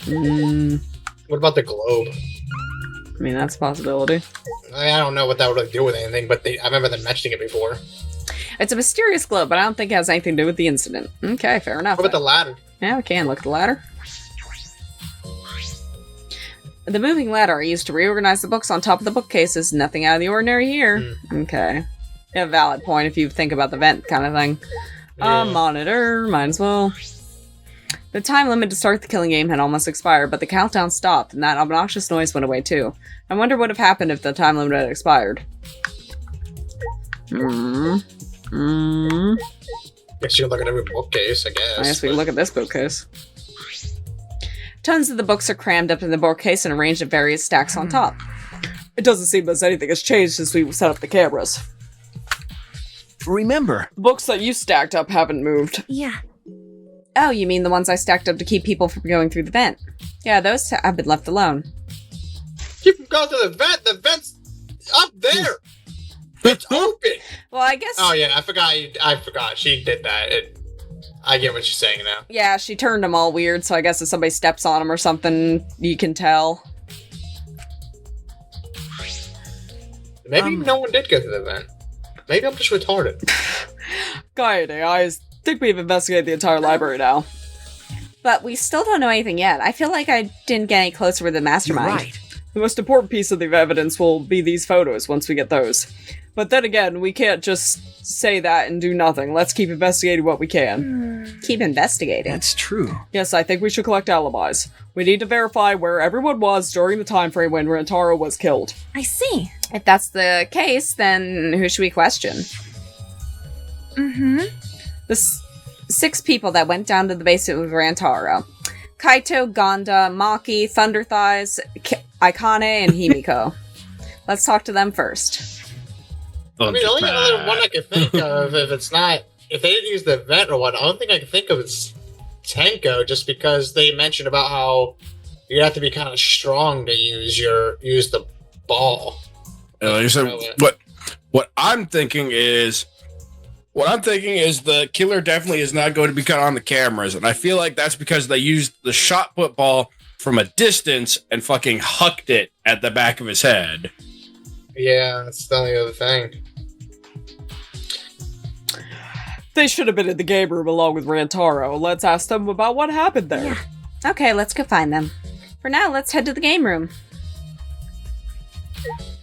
What about the globe? I mean, that's a possibility. I don't know what that would really do with anything, but I remember them mentioning it before. It's a mysterious globe, but I don't think it has anything to do with the incident. Okay, fair enough. What about the ladder? Yeah, we can look at the ladder. The moving ladder I used to reorganize the books on top of the bookcases. Nothing out of the ordinary here. Okay. A valid point if you think about the vent kind of thing. Yeah. Monitor, might as well. The time limit to start the killing game had almost expired, but the countdown stopped, and that obnoxious noise went away too. I wonder what would have happened if the time limit had expired. Guess you can look at every bookcase, I guess. I guess we can look at this bookcase. Tons of the books are crammed up in the bookcase and arranged in various stacks on top. It doesn't seem as anything has changed since we set up the cameras. Remember, The books that you stacked up haven't moved. Yeah. Oh, you mean the ones I stacked up to keep people from going through the vent? Yeah, those have been left alone. Keep from going to the vent. The vent's up there. It's open. Well, I guess... Oh, yeah, I forgot. She did that. I get what she's saying now. Yeah, she turned them all weird, so I guess if somebody steps on them or something, you can tell. Maybe no one did go to the vent. Maybe I'm just retarded. Guiding, I think we've investigated the entire library now. But we still don't know anything yet. I feel like I didn't get any closer with the mastermind. right. The most important piece of the evidence will be these photos once we get those. But then again, we can't just say that and do nothing. Let's keep investigating what we can. Keep investigating? That's true. Yes, I think we should collect alibis. We need to verify where everyone was during the time frame when Rantaro was killed. I see. If that's the case, then who should we question? The 6 people that went down to the basement with Rantaro. Kaito, Gonda, Maki, Thunder Thighs, Aikane, and Himiko. Let's talk to them first. I mean, the only other one I can think of, if they didn't use the vent or what, the only thing I can think of is Tenko, just because they mentioned about how you have to be kind of strong to use the ball. So what I'm thinking is the killer definitely is not going to be caught on the cameras, and I feel like that's because they used the shot put ball from a distance and fucking hucked it at the back of his head. Yeah, that's the only other thing. They should have been in the game room along with Rantaro. Let's ask them about what happened there. Yeah. Okay, let's go find them. For now, let's head to the game room.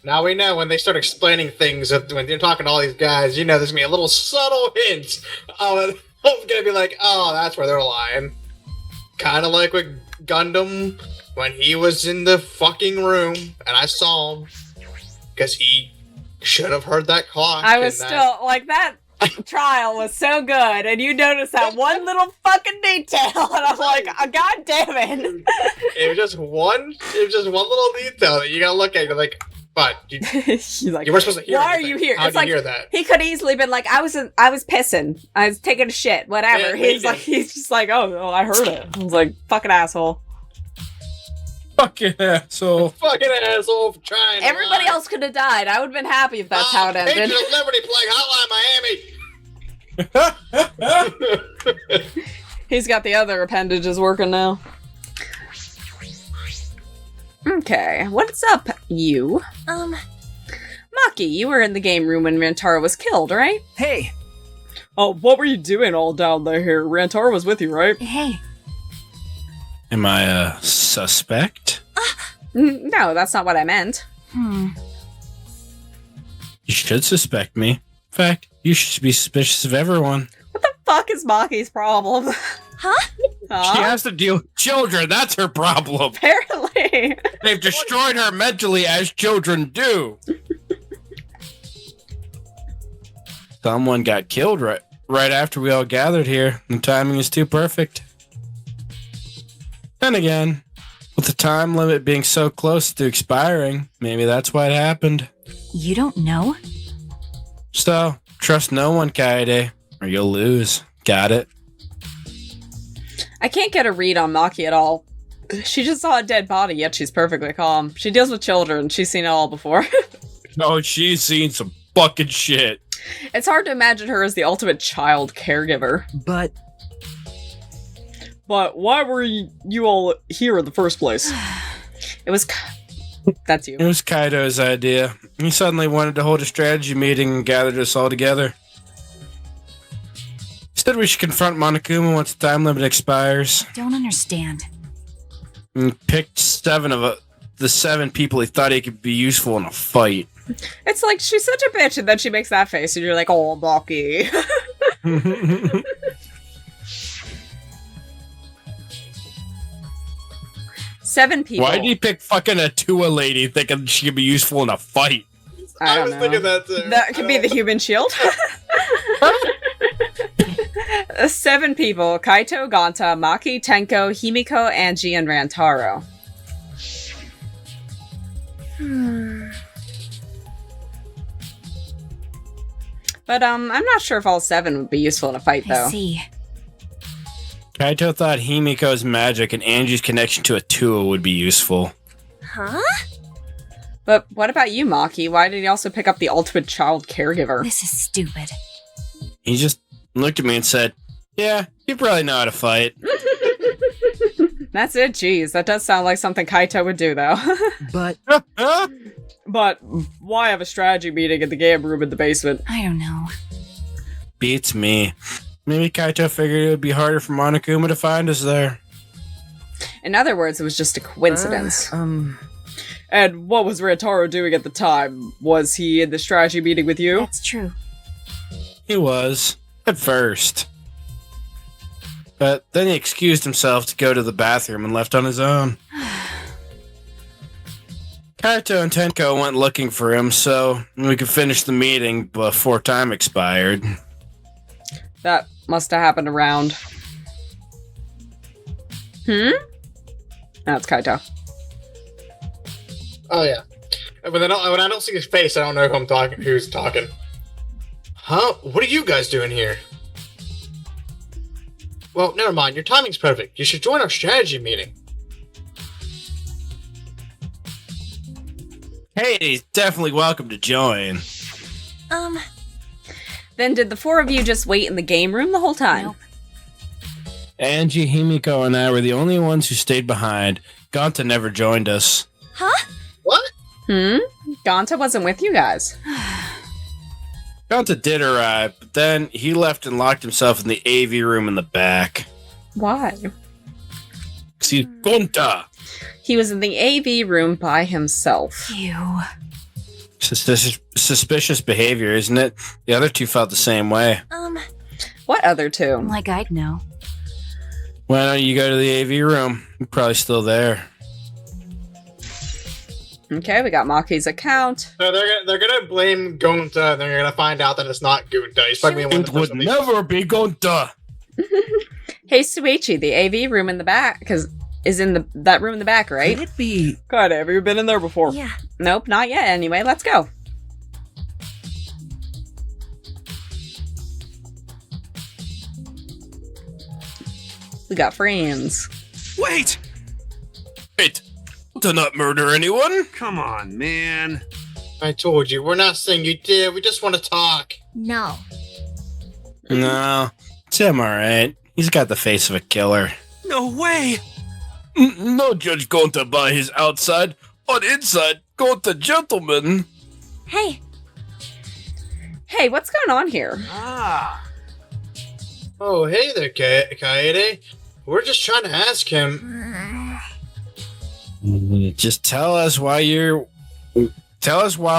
Now we know when they start explaining things, when you're talking to all these guys, you know there's going to be a little subtle hint of going to be like, oh, that's where they're lying. Kind of like with Gundam when he was in the fucking room and I saw him because he should have heard that clock. I was still, like, that trial was so good, and you noticed that one little fucking detail, and I'm like, oh, god damn it. It was just one little detail that you gotta look at. You're like, but you like, weren't supposed to hear. why anything. are you here? How It's did like, you hear that? he could easily been like, I was pissing. I was taking a shit, whatever. Yeah, he's just like, oh, I heard it. I was like, fucking asshole. Fucking asshole. Fucking asshole for trying. Everybody else could have died. I would have been happy if that's how it ended. Agent of Liberty playing Hotline Miami. He's got the other appendages working now. Okay, what's up, you? Maki, you were in the game room when Rantaro was killed, right? Hey, Oh, what were you doing all down there here? Rantaro was with you, right? Hey. Am I a suspect? No, that's not what I meant. You should suspect me. In fact, you should be suspicious of everyone. What the fuck is Maki's problem? Huh? She has to deal with children. That's her problem. Apparently. They've destroyed her mentally, as children do. Someone got killed right after we all gathered here. The timing is too perfect. Then again, with the time limit being so close to expiring, maybe that's why it happened. You don't know? So, trust no one, Kaede, or you'll lose. Got it? I can't get a read on Maki at all. She just saw a dead body, yet she's perfectly calm. She deals with children. She's seen it all before. No, she's seen some fucking shit. It's hard to imagine her as the ultimate child caregiver. but But why were you all here in the first place? It was... That's you. It was Kaido's idea. He suddenly wanted to hold a strategy meeting and gathered us all together. He said we should confront Monokuma once the time limit expires. Don't understand. And picked 7 of the 7 people he thought he could be useful in a fight. It's like, she's such a bitch, and then she makes that face, and you're like, oh, Bucky. 7 people. Why did he pick fucking a Tua lady thinking she could be useful in a fight? I was thinking that too. That could be the human shield. 7 people: Kaito, Gonta, Maki, Tenko, Himiko, Angie, and Rantaro. But I'm not sure if all 7 would be useful in a fight, though. I see. Kaito thought Himiko's magic and Angie's connection to a Tua would be useful. Huh? But what about you, Maki? Why did he also pick up the ultimate child caregiver? This is stupid. He just looked at me and said, yeah, you probably know how to fight. That's it, jeez. That does sound like something Kaito would do, though. But why have a strategy meeting in the game room in the basement? I don't know. Beats me. Maybe Kaito figured it would be harder for Monokuma to find us there. In other words, it was just a coincidence. And what was Rantaro doing at the time? Was he in the strategy meeting with you? That's true. He was, at first. But then he excused himself to go to the bathroom and left on his own. Kaito and Tenko went looking for him so we could finish the meeting before time expired. That must have happened around... No, it's Kaito. Oh yeah. When I don't see his face, I don't know who's talking. Huh? What are you guys doing here? Well, never mind. Your timing's perfect. You should join our strategy meeting. Hey, he's definitely welcome to join. Then did the 4 of you just wait in the game room the whole time? Nope. Angie, Himiko, and I were the only ones who stayed behind. Gonta never joined us. Huh? What? Gonta wasn't with you guys. Gonta did arrive, but then he left and locked himself in the AV room in the back. Why? See, Gonta! He was in the AV room by himself. Ew. Suspicious behavior, isn't it? The other 2 felt the same way. What other 2? Like I'd know. Why don't you go to the AV room? You're probably still there. Okay, we got Maki's account. So they're gonna blame Gonta, and they're gonna find out that it's not Gonta. He's probably one of It the would never be Gonta! Hey, Suichi, the AV room in the back, is in that room in the back, right? Could it be? God, have you been in there before? Yeah. Nope, not yet. Anyway, let's go. We got friends. Wait! To not murder anyone? Come on, man. I told you, we're not saying you did. We just want to talk. No. No, it's him alright. He's got the face of a killer. No way! No judge Gonta by his outside. On inside, Gonta gentleman. Hey. Hey, what's going on here? Ah. Oh, hey there, Kaede. We're just trying to ask him. Just tell us why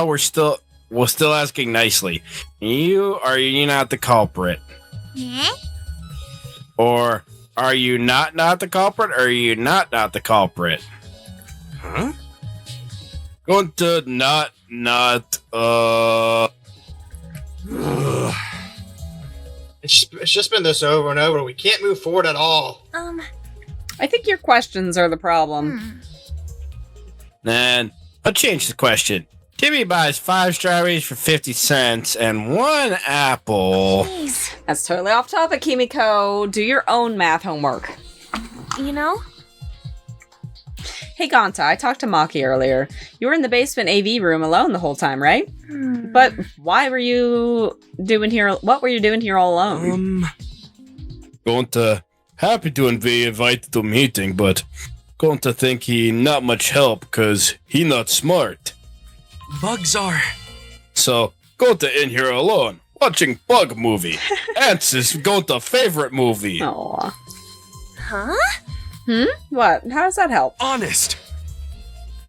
we're still asking nicely. Are you not the culprit? Yeah? Or are you not the culprit, or are you not the culprit? Huh? Going to not It's just been this over and over. We can't move forward at all. I think your questions are the problem. Then I'll change the question. Timmy buys 5 strawberries for 50 cents and 1 apple. Please. That's totally off topic, Kimiko. Do your own math homework. You know? Hey, Gonta, I talked to Maki earlier. You were in the basement AV room alone the whole time, right? But why were you doing here? What were you doing here all alone? Gonta, happy to be invited to meeting, but going to think he not much help because he not smart. Bugs are. So, going to in here alone, watching bug movie. Ants is going to favorite movie. Aw. Huh? What? How does that help? Honest.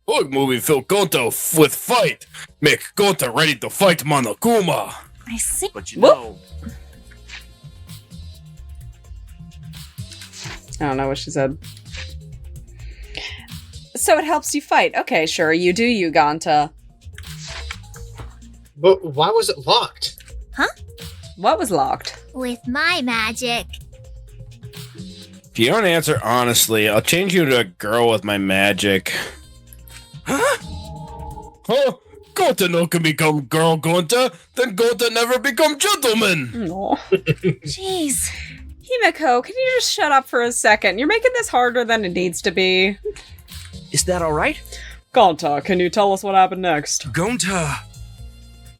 Bug movie feel going to with fight. Make going to ready to fight Monokuma. I see. But you Whoop. know. I don't know what she said. So it helps you fight. Okay, sure, you do, you Ganta. But why was it locked? What was locked? With my magic. If you don't answer honestly, I'll change you to a girl with my magic. Huh? Gonta no can become girl Gonta, then Gonta never become gentleman. Aw. Jeez. Himiko, can you just shut up for a second? You're making this harder than it needs to be. Is that alright? Gonta, can you tell us what happened next? Gonta.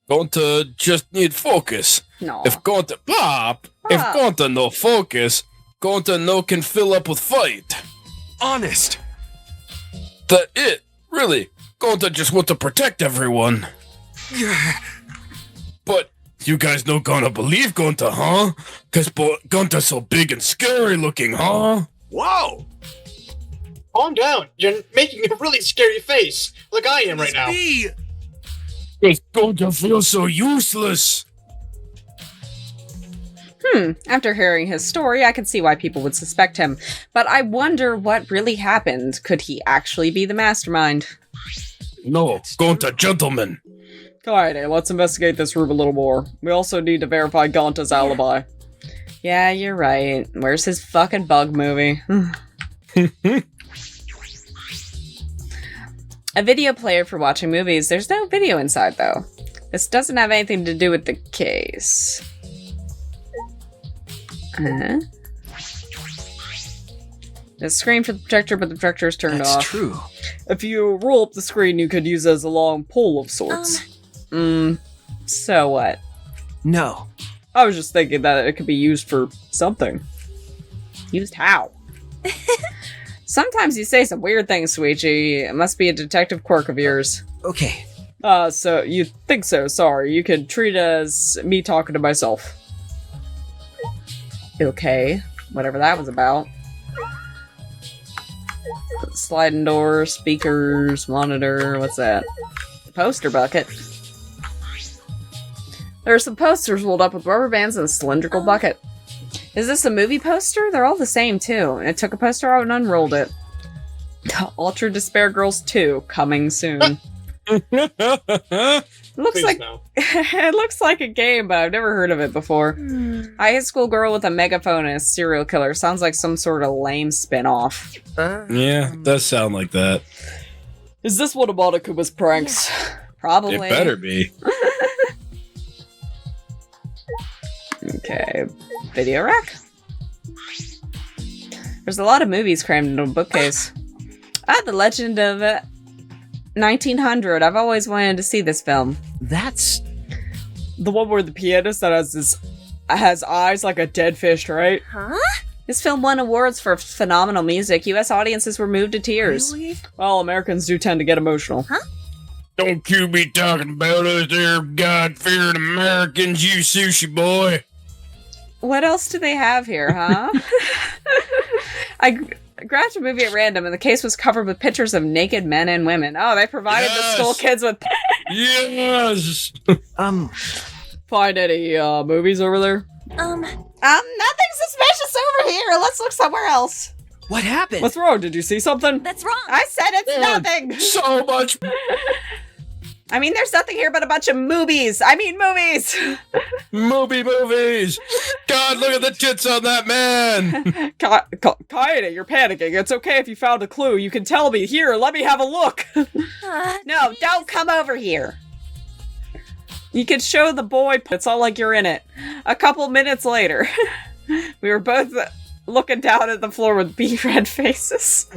Gonta just need focus. No. If Gonta pop, if Pop. Gonta no focus, Gonta no can fill up with fight. Honest. That it, really. Gonta just want to protect everyone. But you guys no gonna believe Gonta, huh? Cause Gonta's so big and scary looking, huh? Whoa. Calm down. You're making a really scary face, like I am right now. Me. Cause Gonta feels so useless. After hearing his story, I can see why people would suspect him. But I wonder what really happened. Could he actually be the mastermind? No, Gonta gentleman. Alrighty, let's investigate this room a little more. We also need to verify Gonta's alibi. Yeah, you're right. Where's his fucking bug movie? A video player for watching movies. There's no video inside, though. This doesn't have anything to do with the case. The screen for the projector, but the projector is turned That's off. true. If you roll up the screen, you could use it as a long pole of sorts. So what? No. I was just thinking that it could be used for something. Used how? Sometimes you say some weird things, Suichi. It must be a detective quirk of yours. Okay. So you think so, sorry. You could treat it as me talking to myself. Okay, whatever that was about. Sliding door, speakers, monitor, what's that? Poster bucket. There are some posters rolled up with rubber bands and a cylindrical bucket. Is this a movie poster? They're all the same, too. And I took a poster out and unrolled it. Ultra Despair Girls 2, coming soon. Looks Please like no. it looks like a game, but I've never heard of it before. High school girl with a megaphone and a serial killer. Sounds like some sort of lame spin-off. Yeah, does sound like that. Is this one of Monokuma's pranks? Probably. It better be. Okay. Video rack? There's a lot of movies crammed into a bookcase. The Legend of 1900. I've always wanted to see this film. That's The one where the pianist that has eyes like a dead fish, right? Huh? This film won awards for phenomenal music. U.S. audiences were moved to tears. Really? Well, Americans do tend to get emotional. Don't you be talking about us there, God-fearing Americans, you sushi boy. What else do they have here, huh? I grabbed a movie at random, and the case was covered with pictures of naked men and women. Oh, they provided the Yes! school kids with... Yes! Find any movies over there? Um, Nothing suspicious over here. Let's look somewhere else. what happened. What's wrong? Did you see something? that's wrong. I said it's nothing. So much. I mean, there's nothing here but a bunch of movies. I mean, movies. Movies. God, look at the tits on that man. Kaede, you're panicking. It's okay if you found a clue. You can tell me. Here, let me have a look. No, don't come over here. You can show the boy. It's all like you're in it. A couple minutes later, we were both looking down at the floor with red faces.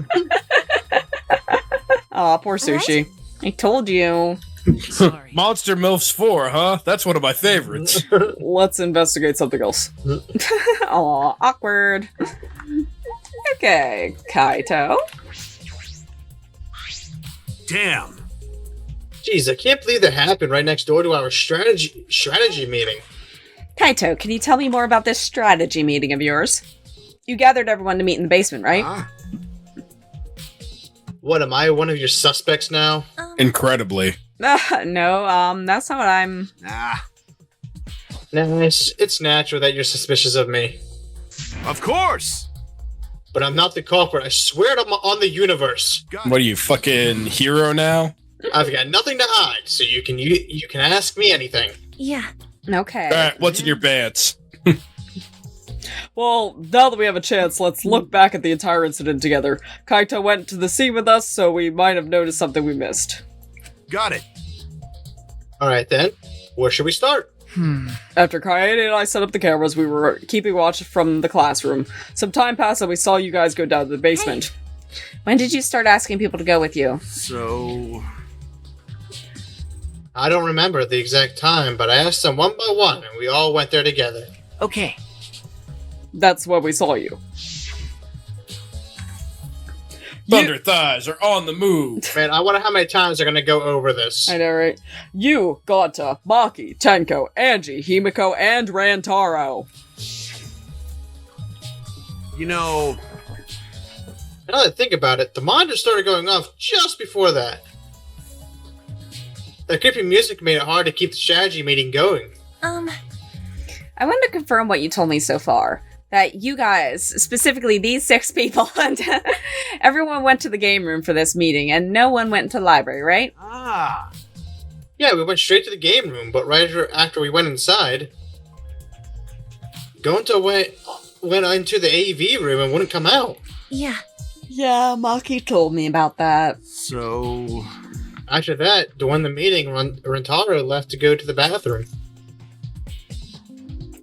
Aw, poor Sushi. I told you. Sorry. Monster MILFs 4, huh? That's one of my favorites. Let's investigate something else. Aw, awkward. Okay, Kaito. Damn. Jeez, I can't believe that happened right next door to our strategy meeting. Kaito, can you tell me more about this strategy meeting of yours? You gathered everyone to meet in the basement, right? Huh? What, am I one of your suspects now? Incredibly. No, that's not what I'm... Nah. Nice. It's natural that you're suspicious of me. Of course. But I'm not the culprit. I swear it on the universe. Got What are you, fucking hero now? I've got nothing to hide, so you can ask me anything. Yeah. Okay. Alright, what's in your pants? Well, now that we have a chance, let's look back at the entire incident together. Kaito went to the scene with us, so we might have noticed something we missed. Got it. Alright then, where should we start? After Kaede and I set up the cameras, we were keeping watch from the classroom. Some time passed and we saw you guys go down to the basement. When did you start asking people to go with you? So, I don't remember the exact time, but I asked them one by one, and we all went there together. Okay. That's when we saw you. Thunder thighs are on the move. Man, I wonder how many times they're gonna go over this. I know, right? You, Ganta, Maki, Tenko, Angie, Himiko, and Rantaro. you know, Now that I think about it, the monitor started going off just before that. The creepy music made it hard to keep the strategy meeting going. I want to confirm what you told me so far. That you guys, specifically these 6 people, and everyone went to the game room for this meeting, and no one went to the library, right? Yeah, we went straight to the game room, but right after we went inside, Gonta went into the AV room and wouldn't come out. Yeah. Yeah, Maki told me about that. so After that, during the meeting, Rentaro left to go to the bathroom.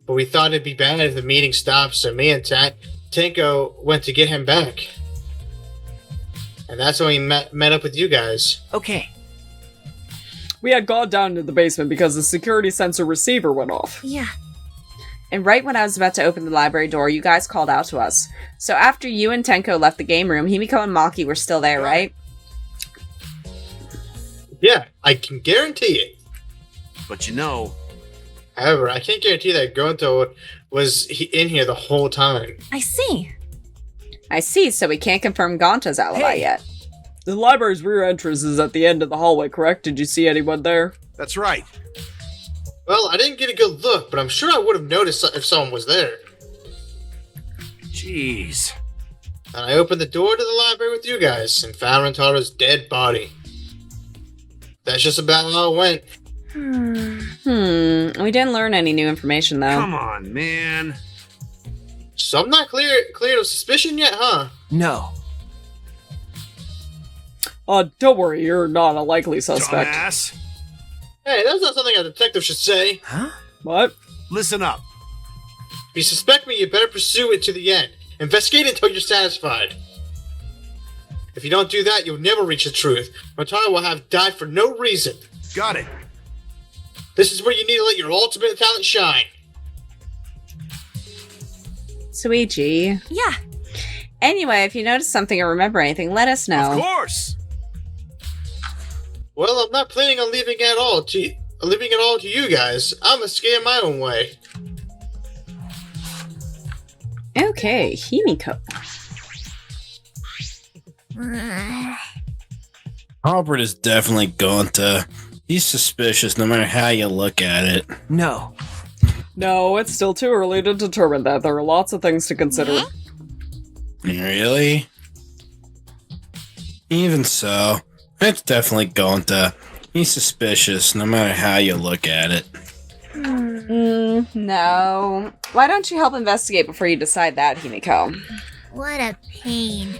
But we thought it'd be bad if the meeting stopped, so me and Tenko went to get him back. And that's when we met up with you guys. Okay. We had gone down to the basement because the security sensor receiver went off. Yeah. And right when I was about to open the library door, you guys called out to us. So after you and Tenko left the game room, Himiko and Maki were still there, right? Yeah, I can guarantee it. but you know, However, I can't guarantee that Gonto was in here the whole time. I see. I see, so we can't confirm Gonta's alibi Hey. yet. The library's rear entrance is at the end of the hallway, correct? Did you see anyone there? that's right. Well, I didn't get a good look, but I'm sure I would have noticed if someone was there. Jeez. And I opened the door to the library with you guys and found Rentaro's dead body. That's just about how it went. We didn't learn any new information, though. Come on, man. So I'm not clear of suspicion yet, huh? No. Don't worry, you're not a likely suspect. Dumbass. Hey, that's not something a detective should say. Huh? What? Listen up. If you suspect me, you better pursue it to the end. Investigate until you're satisfied. If you don't do that, you'll never reach the truth. Rentaro will have died for no reason. Got it. This is where you need to let your ultimate talent shine. Suichi. Yeah. Anyway, if you notice something or remember anything, let us know. Of course. Well, I'm not planning on leaving it all to you guys. I'm gonna scare my own way. Okay, Himiko. Albert is definitely Gonta. He's suspicious no matter how you look at it. No. No, it's still too early to determine that. There are lots of things to consider. Really? Even so, it's definitely Gonta. He's suspicious no matter how you look at it. No. Why don't you help investigate before you decide that, Himiko? What a pain.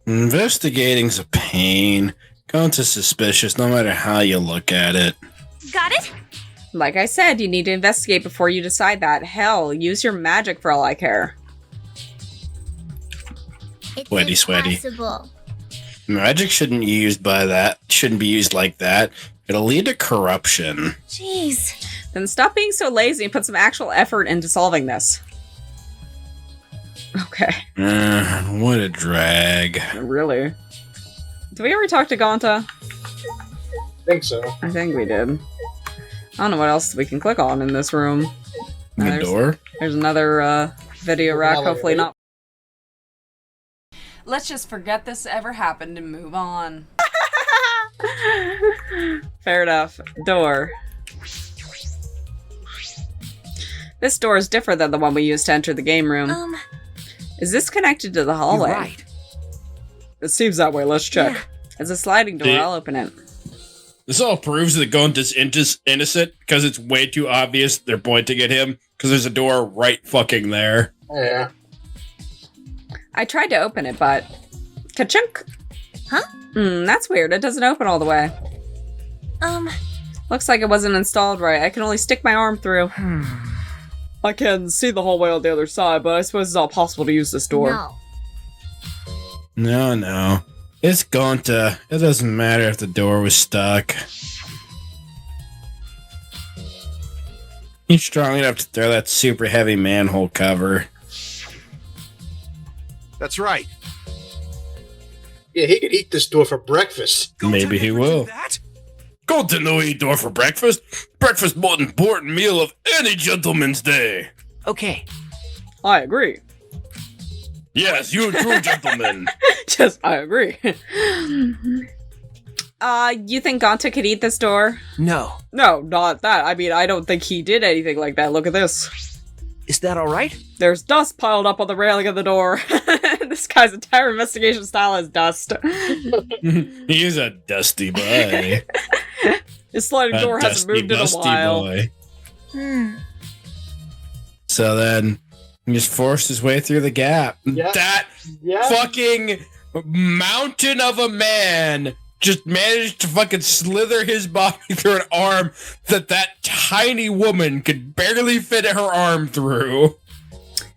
Investigating's a pain. Gonta's suspicious no matter how you look at it. Got it? Like I said, you need to investigate before you decide that. Hell, use your magic for all I care. It's Sweaty. impossible. Magic shouldn't be used like that. It'll lead to corruption. Jeez. Then stop being so lazy and put some actual effort into solving this. Okay. What a drag. Really? Did we ever talk to Gonta? I think so. I think we did. I don't know what else we can click on in this room. The door? There's another video rack, Elevator. hopefully not. Let's just forget this ever happened and move on. Fair enough. Door. This door is different than the one we used to enter the game room. Is this connected to the hallway? You're right. It seems that way. Let's check. It's a sliding door. I'll open it. This all proves that Gonta's innocent because it's way too obvious they're pointing at him because there's a door right fucking there. Yeah. I tried to open it, but... Ka-chunk! Huh? That's weird. It doesn't open all the way. Looks like it wasn't installed right. I can only stick my arm through. I can see the hallway on the other side, but I suppose it's not possible to use this door. No. No. It's Gonta. It doesn't matter if the door was stuck. He's strong enough to throw that super heavy manhole cover. That's right. Yeah, he could eat this door for breakfast. Maybe he will. That? Gonta no eat door for breakfast. Breakfast most important meal of any gentleman's day. Okay. I agree. Yes, you true gentleman. Just, I agree. You think Gonta could eat this door? No. No, not that. I mean, I don't think he did anything like that. Look at this. Is that all right? There's dust piled up on the railing of the door. This guy's entire investigation style is dust. He is a dusty boy. His sliding door hasn't moved in a while. Boy. So then he just forced his way through the gap. Yeah. That Yeah. fucking mountain of a man just managed to fucking slither his body through an arm that tiny woman could barely fit her arm through.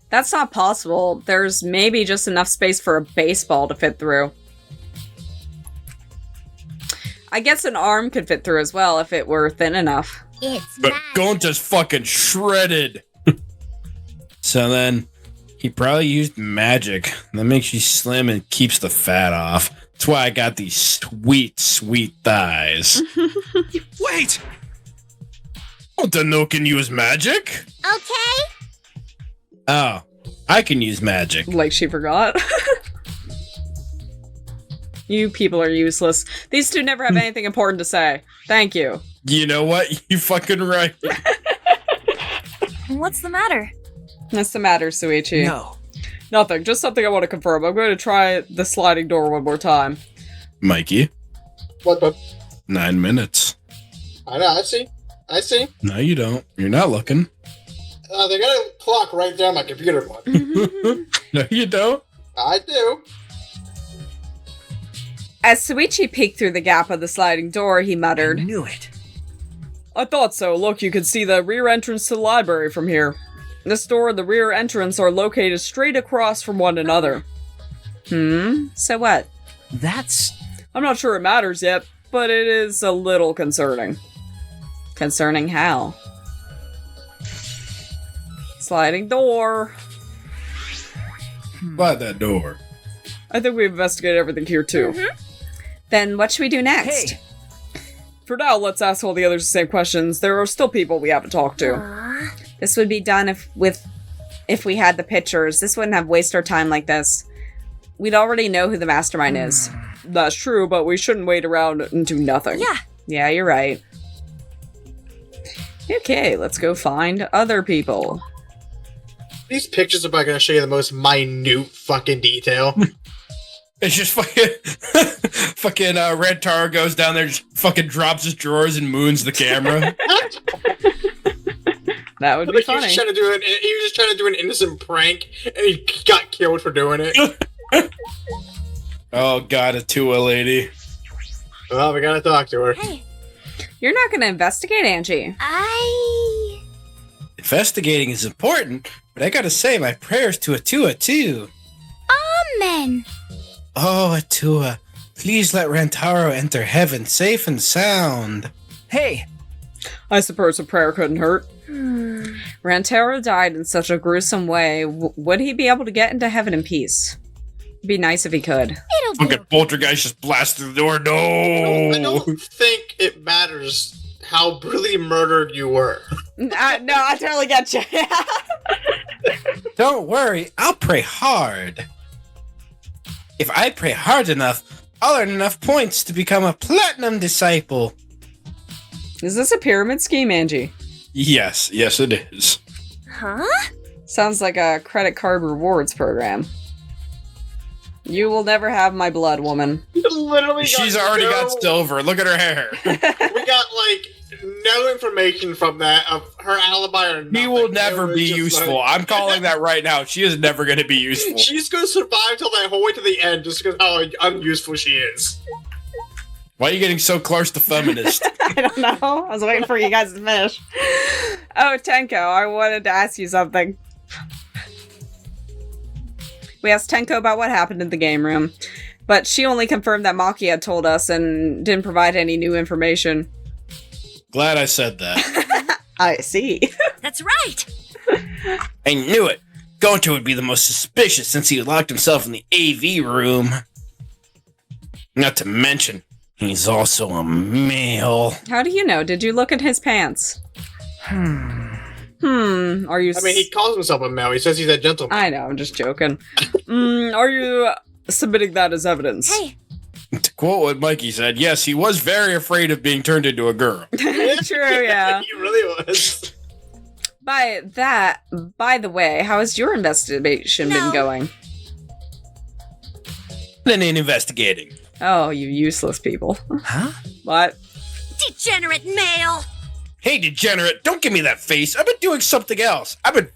That's not possible. There's maybe just enough space for a baseball to fit through. I guess an arm could fit through as well if it were thin enough. It's But mad. Gonta's fucking shredded. So then he probably used magic. That makes you slim and keeps the fat off. That's why I got these sweet, sweet thighs. Wait! Gonta no can use magic? Okay. Oh, I can use magic. Like she forgot. You people are useless. These two never have anything important to say. Thank you. You know what? You fucking right. What's the matter? What's the matter, Suichi? No. Nothing. Just something I want to confirm. I'm going to try the sliding door one more time. Mikey, What? 9 minutes. I know. I see. No, you don't. You're not looking. They got a clock right there on my computer. Bud. No, you don't. I do. As Suichi peeked through the gap of the sliding door, he I muttered, knew it. I thought so. Look, you can see the rear entrance to the library from here. This door and the rear entrance are located straight across from one another. So what? That's... I'm not sure it matters yet, but it is a little concerning. Concerning how? Sliding door. By that door. I think we investigated everything here too. Then what should we do next? Hey! For now, let's ask all the others the same questions. There are still people we haven't talked to. Aw. This would be done if we had the pictures. This wouldn't have wasted our time like this. We'd already know who the mastermind is. That's true, but we shouldn't wait around and do nothing. Yeah. Yeah, you're right. Okay, let's go find other people. These pictures are probably going to show you the most minute fucking detail. It's just fucking Red Tar goes down there, just fucking drops his drawers and moons the camera. That would be Like, funny. he was just trying to do an innocent prank, and he got killed for doing it. Oh god, a Tua lady. Well, we gotta talk to her. Hey, You're not going to investigate, Angie. Investigating is important, but I gotta say my prayers to Atua too. Amen. Oh, Atua, please let Rantaro enter heaven safe and sound. Hey! I suppose a prayer couldn't hurt. Rantaro died in such a gruesome way. Would he be able to get into heaven in peace? It'd be nice if he could. It'll be Fucking poltergeist just blast through the door. I No. don't think it matters how brutally murdered you were. No, I totally get you. Don't worry, I'll pray hard. If I pray hard enough, I'll earn enough points to become a platinum disciple. Is this a pyramid scheme, Angie? Yes, it is. Huh? Sounds like a credit card rewards program. You will never have my blood, woman. Literally, She's already got silver. Look at her hair. We got like no information from that of her alibi or nothing. He will never It was be just useful. like- I'm calling that right now. She is never going to be useful. She's gonna survive till that whole way to the end just because how unuseful she is. Why are you getting so close to feminist? I don't know. I was waiting for you guys to finish. Oh, Tenko, I wanted to ask you something. We asked Tenko about what happened in the game room, but she only confirmed that Maki had told us and didn't provide any new information. Glad I said that. I see. That's right. I knew it. Gonto would be the most suspicious since he locked himself in the AV room. Not to mention, he's also a male. How do you know? Did you look at his pants? Are you... I mean, he calls himself a male. He says he's a gentleman. I know, I'm just joking. Are you submitting that as evidence? Hey, To quote what Mikey said, yes, he was very afraid of being turned into a girl. True, yeah. He really was. By the way, how has your investigation been No. going? Then in investigating. Oh, you useless people. Huh? What? degenerate male. Hey, degenerate, don't give me that face. I've been doing something else. I've been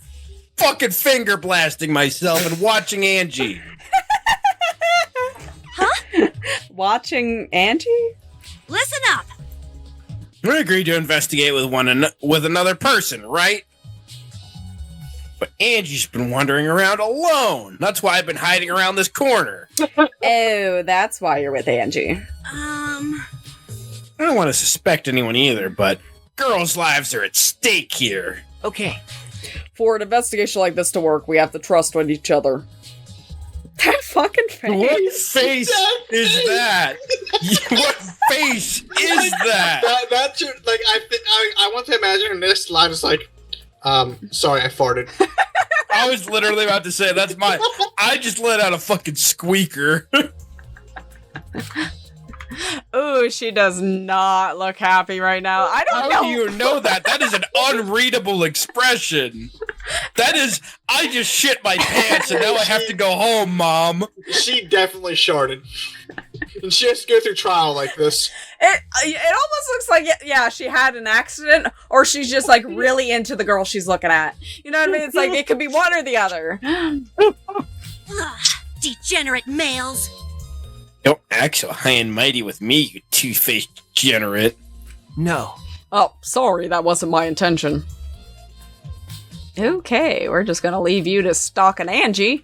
fucking finger blasting myself and watching Angie. Watching Angie? Listen up. We agreed to investigate with another person, right? But Angie's been wandering around alone. That's why I've been hiding around this corner. Oh, that's why you're with Angie. I don't want to suspect anyone either, but girls' lives are at stake here. Okay. For an investigation like this to work, we have to trust in each other. That fucking face. What face is that? What face is that? That's your, like I want to imagine this line is like, sorry, I farted. I was literally about to say that's my. I just let out a fucking squeaker. Ooh, she does not look happy right now. I don't How know. do you know that? That is an unreadable expression. That is, I just shit my pants and now I have to go home, Mom. She definitely sharded, and she has to go through trial like this. It almost looks like, yeah, she had an accident, or she's just, like, really into the girl she's looking at. You know what I mean? It's like, it could be one or the other. Ugh, degenerate males. Don't act so high and mighty with me, you two-faced degenerate. No. Oh, sorry, that wasn't my intention. Okay, we're just gonna leave you to stalk an Angie.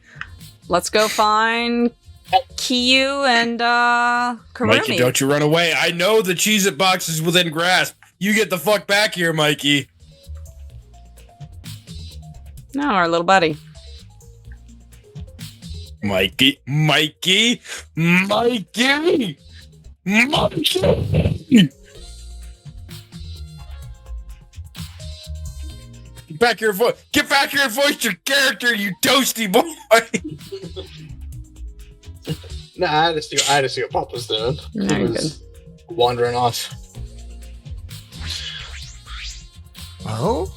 Let's go find Kiyu and, Kurumi. Mikey, don't you run away. I know the Cheez-It box is within grasp. You get the fuck back here, Mikey. No, our little buddy. Mikey. Get back here and voice. Get back here and voice your character, you toasty boy. Nah, I had to see what Pop was doing. No, He you're was good. wandering off. Oh?